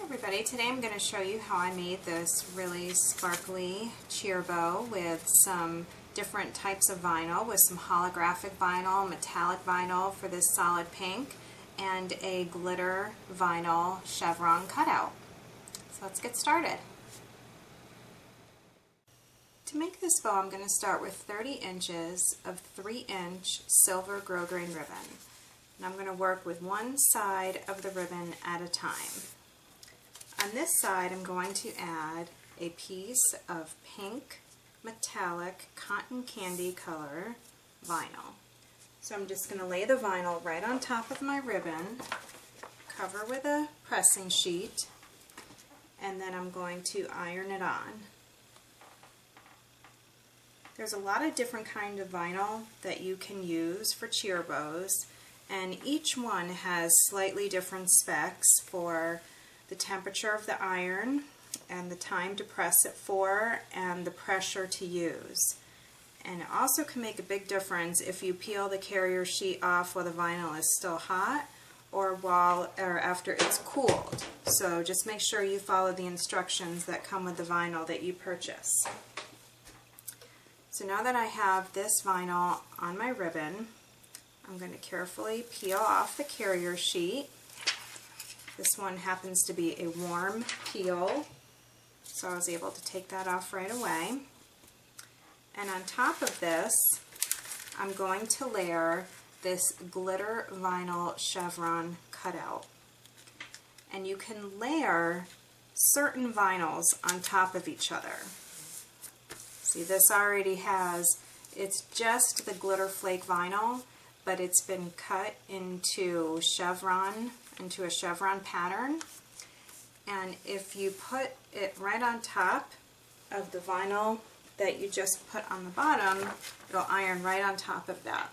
Everybody, today I'm going to show you how I made this really sparkly cheer bow with some different types of vinyl, with some holographic vinyl, metallic vinyl for this solid pink, and a glitter vinyl chevron cutout. So let's get started. To make this bow, I'm going to start with 30 inches of 3-inch silver grosgrain ribbon. And I'm going to work with one side of the ribbon at a time. On this side, I'm going to add a piece of pink metallic cotton candy color vinyl. So I'm just going to lay the vinyl right on top of my ribbon, cover with a pressing sheet, and then I'm going to iron it on. There's a lot of different kinds of vinyl that you can use for cheer bows, and each one has slightly different specs for the temperature of the iron and the time to press it for and the pressure to use. And it also can make a big difference if you peel the carrier sheet off while the vinyl is still hot or after it's cooled. So just make sure you follow the instructions that come with the vinyl that you purchase. So now that I have this vinyl on my ribbon, I'm going to carefully peel off the carrier sheet. This one happens to be a warm peel, so I was able to take that off right away. And on top of this, I'm going to layer this glitter vinyl chevron cutout. And you can layer certain vinyls on top of each other. See, this already has, it's just the glitter flake vinyl, but it's been cut into a chevron pattern. And if you put it right on top of the vinyl that you just put on the bottom, it'll iron right on top of that.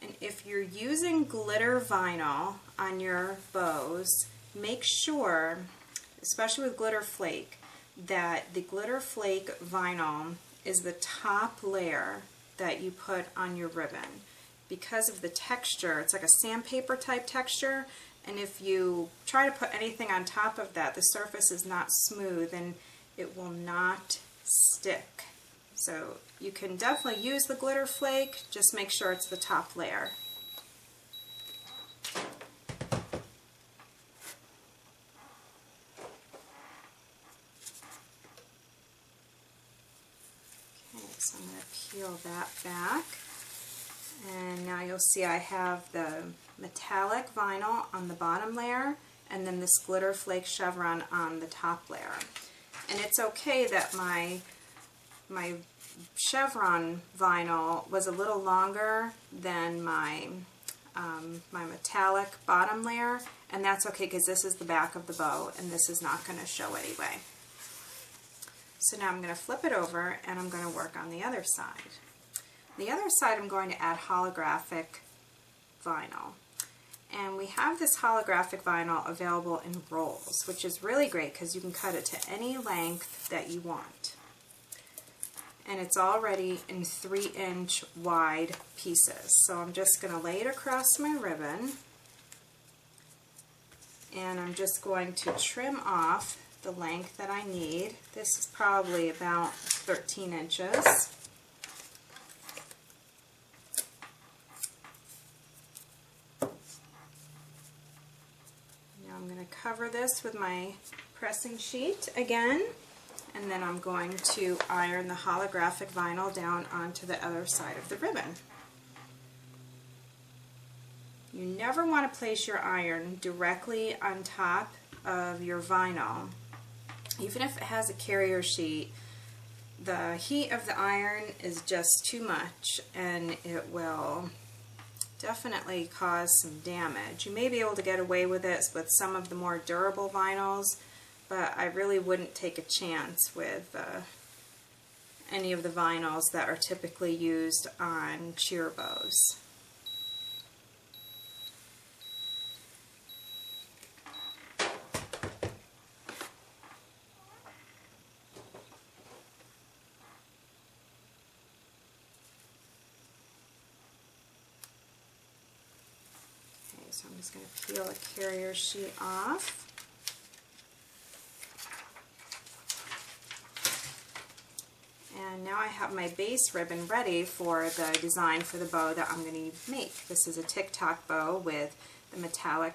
And if you're using glitter vinyl on your bows, make sure, especially with glitter flake, that the glitter flake vinyl is the top layer that you put on your ribbon. Because of the texture, it's like a sandpaper type texture, and if you try to put anything on top of that, the surface is not smooth and it will not stick. So you can definitely use the glitter flake, just make sure it's the top layer. So I'm going to peel that back, and now you'll see I have the metallic vinyl on the bottom layer and then this glitter flake chevron on the top layer. And it's okay that my chevron vinyl was a little longer than my metallic bottom layer, and that's okay because this is the back of the bow and this is not going to show anyway. So now I'm going to flip it over and I'm going to work on the other side. The other side I'm going to add holographic vinyl. And we have this holographic vinyl available in rolls, which is really great because you can cut it to any length that you want. And it's already in 3-inch wide pieces. So I'm just going to lay it across my ribbon, and I'm just going to trim off the length that I need. This is probably about 13 inches. Now I'm going to cover this with my pressing sheet again, and then I'm going to iron the holographic vinyl down onto the other side of the ribbon. You never want to place your iron directly on top of your vinyl. Even if it has a carrier sheet, the heat of the iron is just too much and it will definitely cause some damage. You may be able to get away with it with some of the more durable vinyls, but I really wouldn't take a chance with any of the vinyls that are typically used on cheer bows. So I'm just going to peel the carrier sheet off. And now I have my base ribbon ready for the design for the bow that I'm going to make. This is a tic-tac bow with the metallic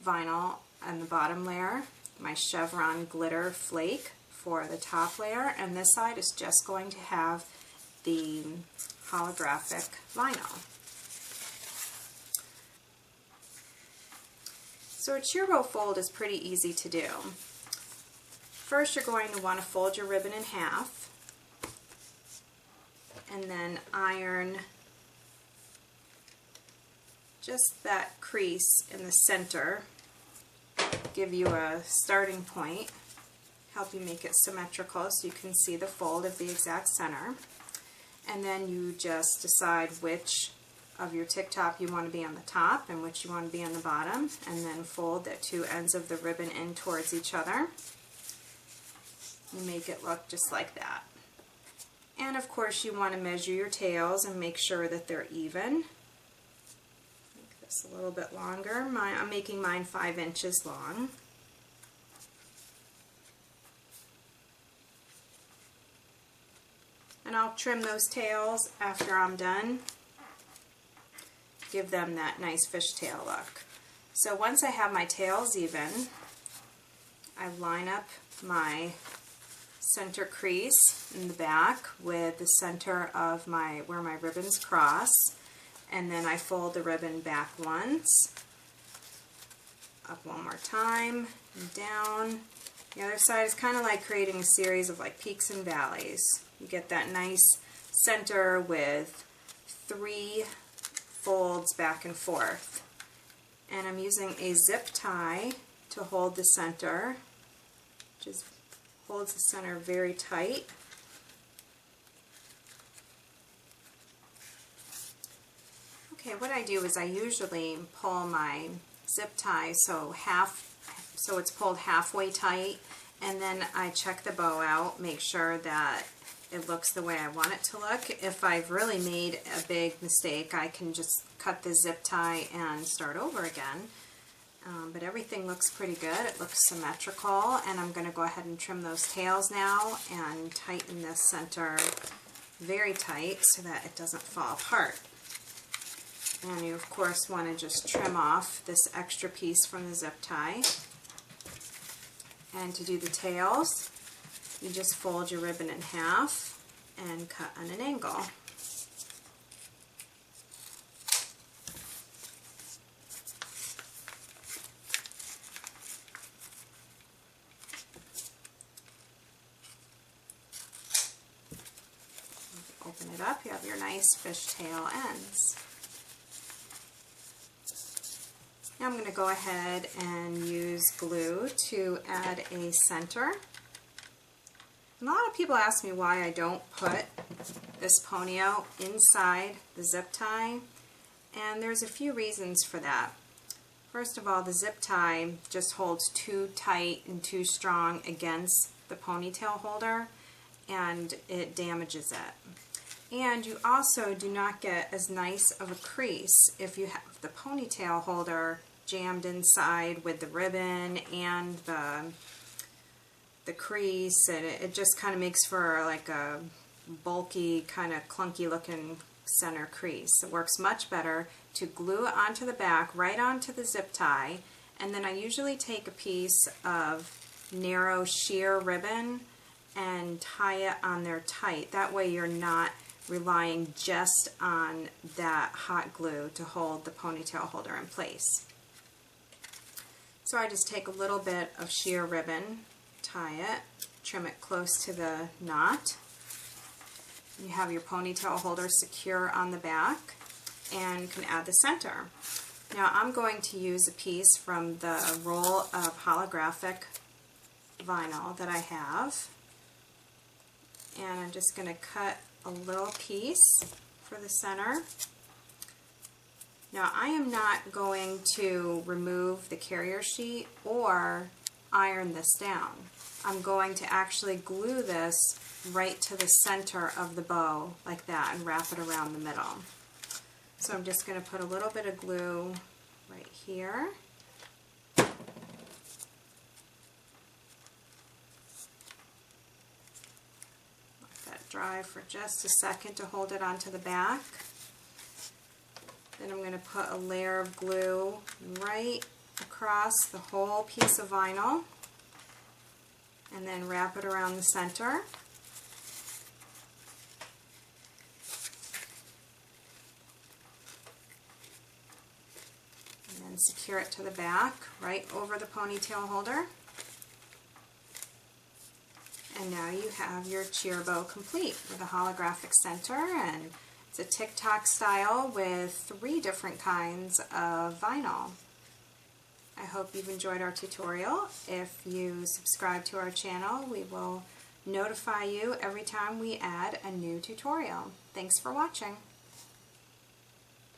vinyl on the bottom layer, my Chevron glitter flake for the top layer, and this side is just going to have the holographic vinyl. So a cheer bow fold is pretty easy to do. First, you're going to want to fold your ribbon in half and then iron just that crease in the center, give you a starting point, help you make it symmetrical so you can see the fold of the exact center. And then you just decide which of your tic-tac you want to be on the top and which you want to be on the bottom, and then fold the two ends of the ribbon in towards each other. You make it look just like that. And of course you want to measure your tails and make sure that they're even. Make this a little bit longer. I'm making mine 5 inches long. And I'll trim those tails after I'm done. Give them that nice fishtail look. So once I have my tails even, I line up my center crease in the back with the center of where my ribbons cross, and then I fold the ribbon back once, up one more time, and down. The other side is kind of like creating a series of like peaks and valleys. You get that nice center with 3 folds back and forth. And I'm using a zip tie to hold the center, just holds the center very tight. Okay, what I do is I usually pull my zip tie so it's pulled halfway tight, and then I check the bow out, make sure that it looks the way I want it to look. If I've really made a big mistake, I can just cut the zip tie and start over again. But everything looks pretty good. It looks symmetrical, and I'm going to go ahead and trim those tails now and tighten this center very tight so that it doesn't fall apart. And you of course want to just trim off this extra piece from the zip tie. And to do the tails, you just fold your ribbon in half and cut on an angle. Open it up, you have your nice fishtail ends. Now I'm going to go ahead and use glue to add a center. And a lot of people ask me why I don't put this ponytail inside the zip tie, and there's a few reasons for that. First of all, the zip tie just holds too tight and too strong against the ponytail holder, and it damages it. And you also do not get as nice of a crease if you have the ponytail holder jammed inside with the ribbon and the crease, and it just kind of makes for like a bulky, kind of clunky looking center crease. It works much better to glue it onto the back, right onto the zip tie, and then I usually take a piece of narrow sheer ribbon and tie it on there tight. That way you're not relying just on that hot glue to hold the ponytail holder in place. So I just take a little bit of sheer ribbon, tie it, trim it close to the knot. You have your ponytail holder secure on the back, and you can add the center. Now I'm going to use a piece from the roll of holographic vinyl that I have, and I'm just going to cut a little piece for the center. Now I am not going to remove the carrier sheet or iron this down. I'm going to actually glue this right to the center of the bow like that and wrap it around the middle. So I'm just going to put a little bit of glue right here. Dry for just a second to hold it onto the back. Then I'm going to put a layer of glue right across the whole piece of vinyl and then wrap it around the center. And then secure it to the back right over the ponytail holder. And now you have your cheer bow complete with a holographic center, and it's a tic-tac style with 3 different kinds of vinyl. I hope you've enjoyed our tutorial. If you subscribe to our channel, we will notify you every time we add a new tutorial. Thanks for watching.